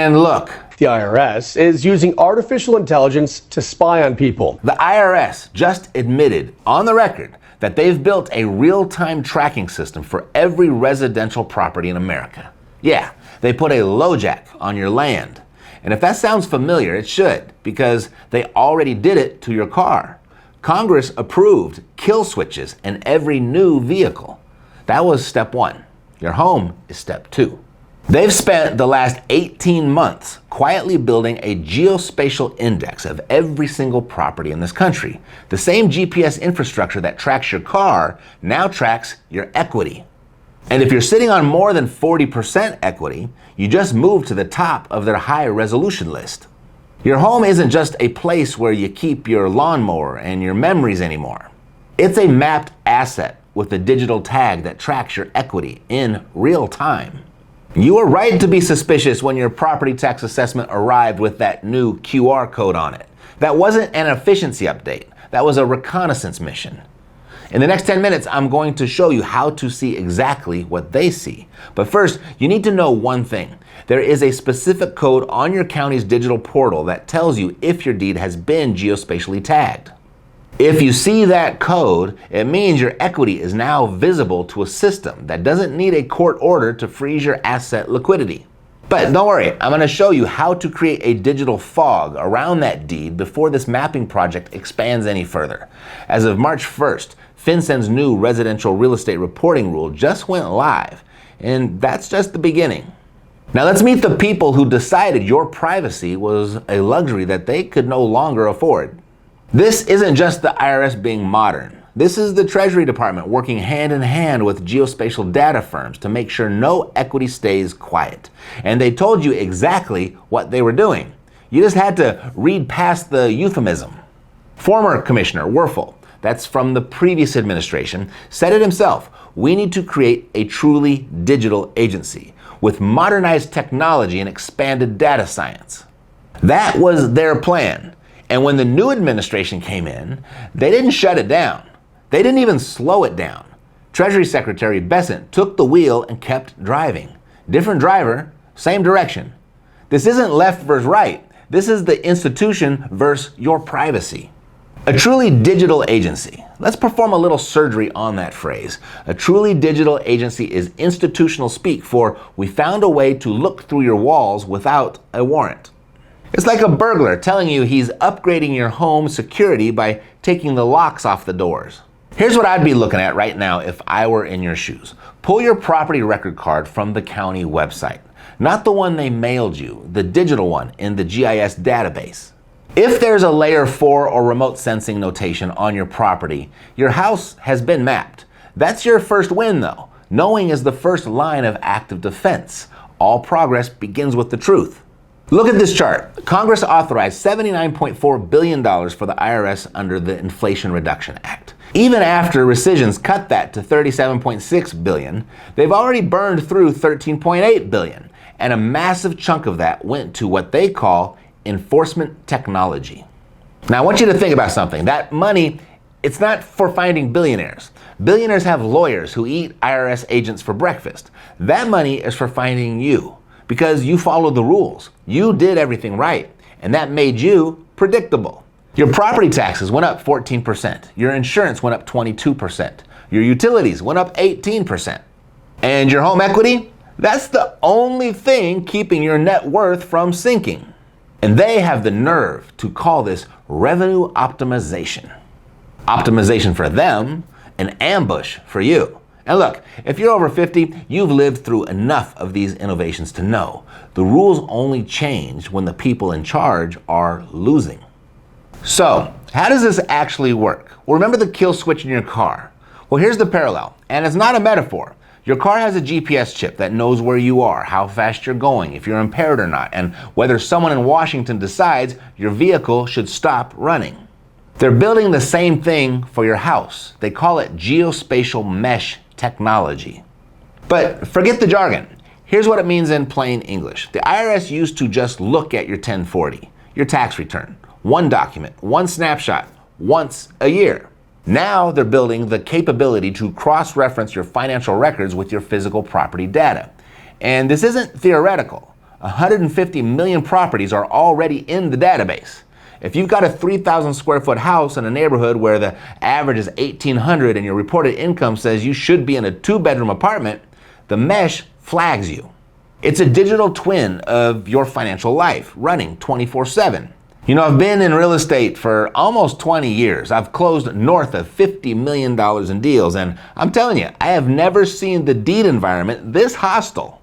And look, The IRS is using artificial intelligence to spy on people. the IRS just admitted on the record that they've built a real-time tracking system for every residential property in America. Yeah, they put a LoJack on your land. And if that sounds familiar, it should, because they already did it to your car. Congress approved kill switches in every new vehicle. That was step one. Your home is step two. They've spent the last 18 months quietly building a geospatial index of every single property in this country. The same GPS infrastructure that tracks your car now tracks your equity. And if you're sitting on more than 40% equity, you just move to the top of their high resolution list. Your home isn't just a place where you keep your lawnmower and your memories anymore. It's a mapped asset with a digital tag that tracks your equity in real time. You were right to be suspicious when your property tax assessment arrived with that new QR code on it. That wasn't an efficiency update. That was a reconnaissance mission. In the next 10 minutes, I'm going to show you how to see exactly what they see. But first, you need to know one thing. There is a specific code on your county's digital portal that tells you if your deed has been geospatially tagged. If you see that code, it means your equity is now visible to a system that doesn't need a court order to freeze your asset liquidity. But don't worry, I'm going to show you how to create a digital fog around that deed before this mapping project expands any further. As of March 1st, FinCEN's new residential real estate reporting rule just went live, and that's just the beginning. Now let's meet the people who decided your privacy was a luxury that they could no longer afford. This isn't just the IRS being modern. This is the Treasury Department working hand in hand with geospatial data firms to make sure no equity stays quiet. And they told you exactly what they were doing. You just had to read past the euphemism. Former Commissioner Werfel, that's from the previous administration, said it himself. We need to create a truly digital agency with modernized technology and expanded data science. That was their plan. And when the new administration came in, they didn't shut it down. They didn't even slow it down. Treasury Secretary Bessent took the wheel and kept driving. Different driver, same direction. This isn't left versus right. This is the institution versus your privacy. A truly digital agency. Let's perform a little surgery on that phrase. A truly digital agency is institutional speak for we found a way to look through your walls without a warrant. It's like a burglar telling you he's upgrading your home security by taking the locks off the doors. Here's what I'd be looking at right now if I were in your shoes. Pull your property record card from the county website. Not the one they mailed you, the digital one in the GIS database. If there's a layer 4 or remote sensing notation on your property, your house has been mapped. That's your first win though. Knowing is the first line of active defense. All progress begins with the truth. Look at this chart. Congress authorized $79.4 billion for the IRS under the Inflation Reduction Act. Even after rescissions cut that to $37.6 billion, they've already burned through $13.8 billion, and a massive chunk of that went to what they call enforcement technology. Now I want you to think about something. That money, it's not for finding billionaires. Billionaires have lawyers who eat IRS agents for breakfast. That money is for finding you. Because you followed the rules. You did everything right, and that made you predictable. Your property taxes went up 14%. Your insurance went up 22%. Your utilities went up 18%. And your home equity? That's the only thing keeping your net worth from sinking. And they have the nerve to call this revenue optimization. Optimization for them, an ambush for you. And look, if you're over 50, you've lived through enough of these innovations to know the rules only change when the people in charge are losing. So, how does this actually work? Well, remember the kill switch in your car? Well, here's the parallel, and it's not a metaphor. Your car has a GPS chip that knows where you are, how fast you're going, if you're impaired or not, and whether someone in Washington decides your vehicle should stop running. They're building the same thing for your house. They call it geospatial mesh technology. But forget the jargon. Here's what it means in plain English. The IRS used to just look at your 1040, your tax return, one document, one snapshot, once a year. Now they're building the capability to cross-reference your financial records with your physical property data. And this isn't theoretical. 150 million properties are already in the database. If you've got a 3,000 square foot house in a neighborhood where the average is 1,800 and your reported income says you should be in a 2-bedroom apartment, the mesh flags you. It's a digital twin of your financial life, running 24/7. You know, I've been in real estate for almost 20 years. I've closed north of $50 million in deals, and I'm telling you, I have never seen the deed environment this hostile.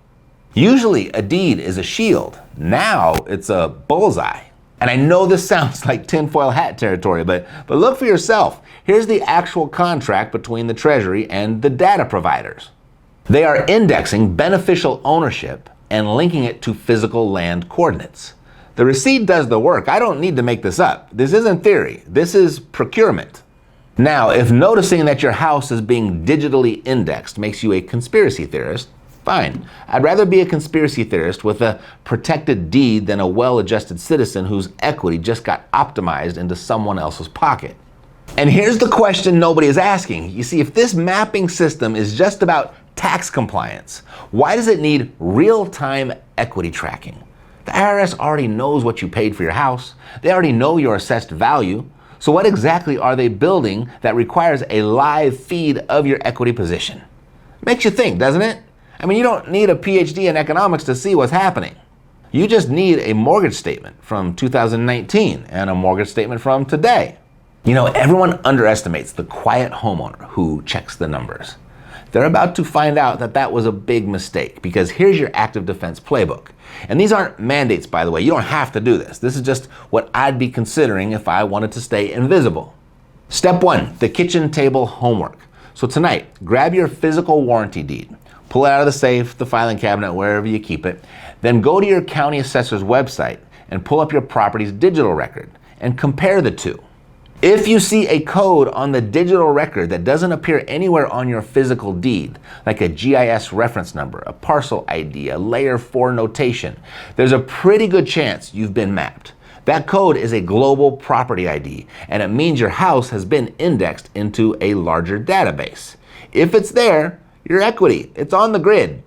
Usually a deed is a shield. Now it's a bullseye. And I know this sounds like tinfoil hat territory, but look for yourself. Here's the actual contract between the Treasury and the data providers. They are indexing beneficial ownership and linking it to physical land coordinates. The receipt does the work. I don't need to make this up. This isn't theory. This is procurement. Now, if noticing that your house is being digitally indexed makes you a conspiracy theorist, fine. I'd rather be a conspiracy theorist with a protected deed than a well-adjusted citizen whose equity just got optimized into someone else's pocket. And here's the question nobody is asking. You see, if this mapping system is just about tax compliance, why does it need real-time equity tracking? The IRS already knows what you paid for your house. They already know your assessed value. So what exactly are they building that requires a live feed of your equity position? Makes you think, doesn't it? I mean, you don't need a PhD in economics to see what's happening. You just need a mortgage statement from 2019 and a mortgage statement from today. You know, everyone underestimates the quiet homeowner who checks the numbers. They're about to find out that that was a big mistake, because here's your active defense playbook. And these aren't mandates, by the way. You don't have to do this. This is just what I'd be considering if I wanted to stay invisible. Step 1, the kitchen table homework. So tonight, grab your physical warranty deed. Pull it out of the safe, the filing cabinet, wherever you keep it. Then go to your county assessor's website and pull up your property's digital record and compare the two. If you see a code on the digital record that doesn't appear anywhere on your physical deed, like a GIS reference number, a parcel ID, a layer 4 notation, there's a pretty good chance you've been mapped. That code is a global property ID, and it means your house has been indexed into a larger database. If it's there, your equity, it's on the grid.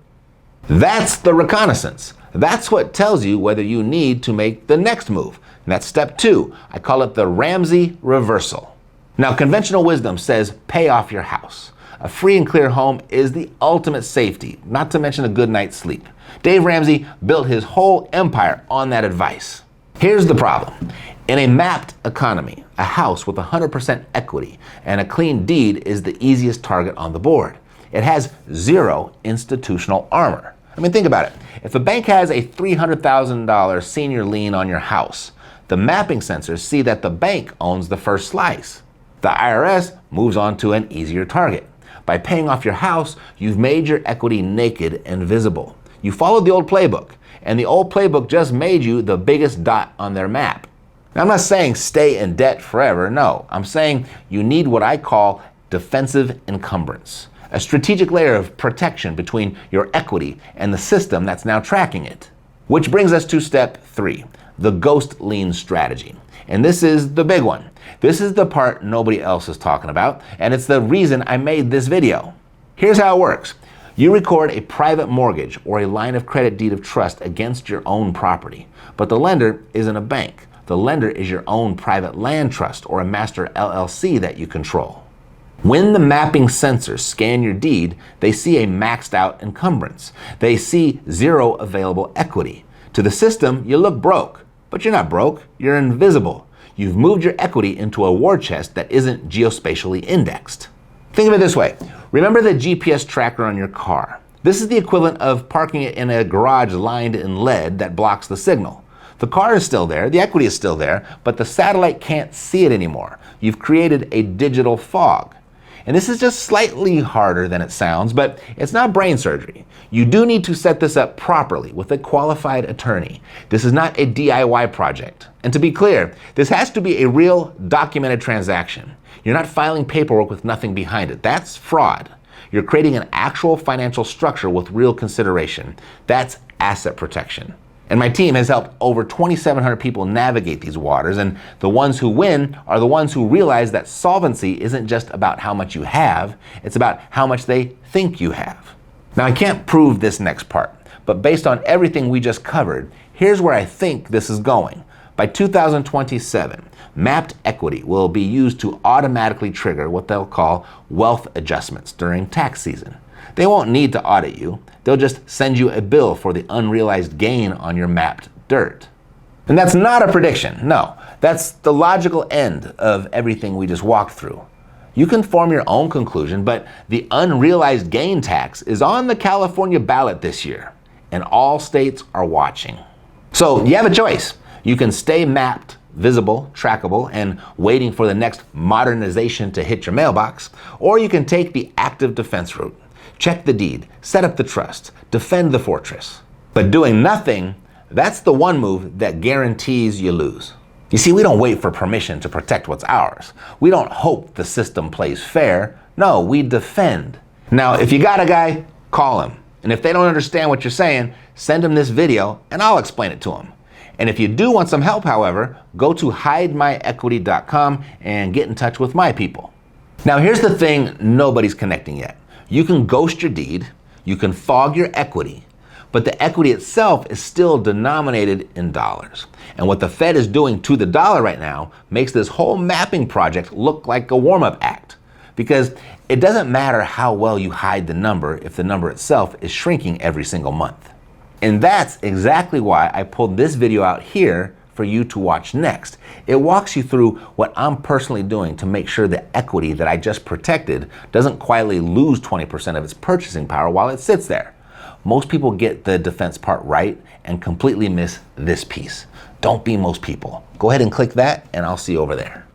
That's the reconnaissance. That's what tells you whether you need to make the next move. And that's step 2. I call it the Ramsay reversal. Now, conventional wisdom says pay off your house. A free and clear home is the ultimate safety, not to mention a good night's sleep. Dave Ramsay built his whole empire on that advice. Here's the problem. In a mapped economy, a house with 100% equity and a clean deed is the easiest target on the board. It has zero institutional armor. I mean, think about it. If a bank has a $300,000 senior lien on your house, the mapping sensors see that the bank owns the first slice. The IRS moves on to an easier target. By paying off your house, you've made your equity naked and visible. You followed the old playbook, and the old playbook just made you the biggest dot on their map. Now, I'm not saying stay in debt forever. No, I'm saying you need what I call defensive encumbrance, a strategic layer of protection between your equity and the system that's now tracking it. Which brings us to step 3, the ghost lien strategy. And this is the big one. This is the part nobody else is talking about, and it's the reason I made this video. Here's how it works. You record a private mortgage or a line of credit deed of trust against your own property, but the lender isn't a bank. The lender is your own private land trust or a master LLC that you control. When the mapping sensors scan your deed, they see a maxed out encumbrance. They see zero available equity. To the system, you look broke, but you're not broke, you're invisible. You've moved your equity into a war chest that isn't geospatially indexed. Think of it this way. Remember the GPS tracker on your car? This is the equivalent of parking it in a garage lined in lead that blocks the signal. The car is still there, the equity is still there, but the satellite can't see it anymore. You've created a digital fog. And this is just slightly harder than it sounds, but it's not brain surgery. You do need to set this up properly with a qualified attorney. This is not a DIY project. And to be clear, this has to be a real documented transaction. You're not filing paperwork with nothing behind it. That's fraud. You're creating an actual financial structure with real consideration. That's asset protection. And my team has helped over 2,700 people navigate these waters, and the ones who win are the ones who realize that solvency isn't just about how much you have, it's about how much they think you have. Now, I can't prove this next part, But based on everything we just covered, here's where I think this is going. By 2027, mapped equity will be used to automatically trigger what they'll call wealth adjustments during tax season. They won't need to audit you. They'll just send you a bill for the unrealized gain on your mapped dirt. And that's not a prediction. No, that's the logical end of everything we just walked through. You can form your own conclusion, but the unrealized gain tax is on the California ballot this year, and all states are watching. So you have a choice. You can stay mapped, visible, trackable, and waiting for the next modernization to hit your mailbox, or you can take the active defense route. Check the deed, set up the trust, defend the fortress. But doing nothing, that's the one move that guarantees you lose. You see, we don't wait for permission to protect what's ours. We don't hope the system plays fair. No, we defend. Now, if you got a guy, call him. And if they don't understand what you're saying, send him this video and I'll explain it to him. And if you do want some help, however, go to hidemyequity.com and get in touch with my people. Now, here's the thing nobody's connecting yet. You can ghost your deed, you can fog your equity, but the equity itself is still denominated in dollars. And what the Fed is doing to the dollar right now makes this whole mapping project look like a warm-up act. Because it doesn't matter how well you hide the number if the number itself is shrinking every single month. And that's exactly why I pulled this video out here for you to watch next. It walks you through what I'm personally doing to make sure the equity that I just protected doesn't quietly lose 20% of its purchasing power while it sits there. Most people get the defense part right and completely miss this piece. Don't be most people. Go ahead and click that and I'll see you over there.